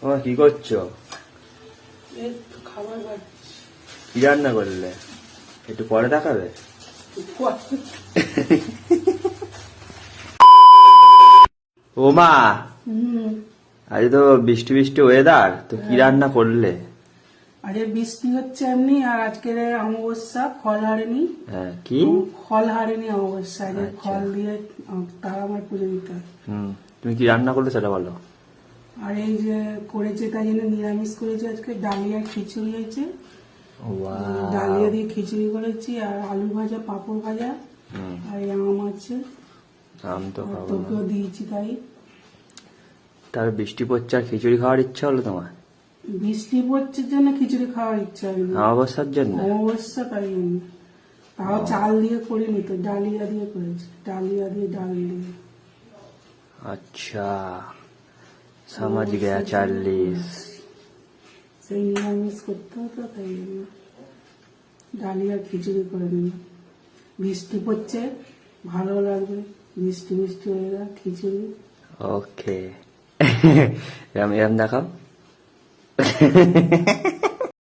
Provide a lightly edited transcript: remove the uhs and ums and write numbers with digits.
তোমার কি করছো? খাবার বাড়ছি। কি রান্না করলে? একটু পরে দেখাবে। ও মা, আজ তো বৃষ্টি বৃষ্টি ওয়েদার, তো কি রান্না করলে? আজকে বৃষ্টি হচ্ছে এমনি, আর আজকে অমাবস্যা, ফল হারেনি। হ্যাঁ, কি ফল হারেনি অমাবস্যা, আজকে আচ্ছা। ফল দিয়ে তারা আমার পুজো দিতে হয়। তুমি কি রান্না করলে সেটা বলো। আর এই যে করেছে তাই জন্য নিরামিষ করেছে, আজকে ডালিয়া খিচুড়ি হয়েছে। ডালিয়া দিয়ে খিচুড়ি করেছি, আর আলু ভাজা, পাঁপড় ভাজা, আর আম আছে। আম তো খাবো না। তোকেও দিয়েছি তাই। তার বৃষ্টি পড়ছে আর খিচুড়ি খাওয়ার ইচ্ছা হলো তোমার? বৃষ্টি পড়ছে জন্য খিচুড়ি খাওয়ার ইচ্ছা হয়নি। অমাবস্যার জন্য? অমাবস্যা তাই জন্য। তাও চাল দিয়ে করিনি তো, ডালিয়া দিয়ে করেছি, ডালিয়া দিয়ে ডাল দিয়ে। আচ্ছা, समझ गया 40। সেই নিরামিষ করতে হতো তাই জন্য ডালিয়া খিচুড়ি করে নিলাম। বৃষ্টি পড়ছে, ভালো লাগবে, বৃষ্টি বৃষ্টি হয়ে গেল খিচুড়ি। ওকে। এরম এরম দেখাও।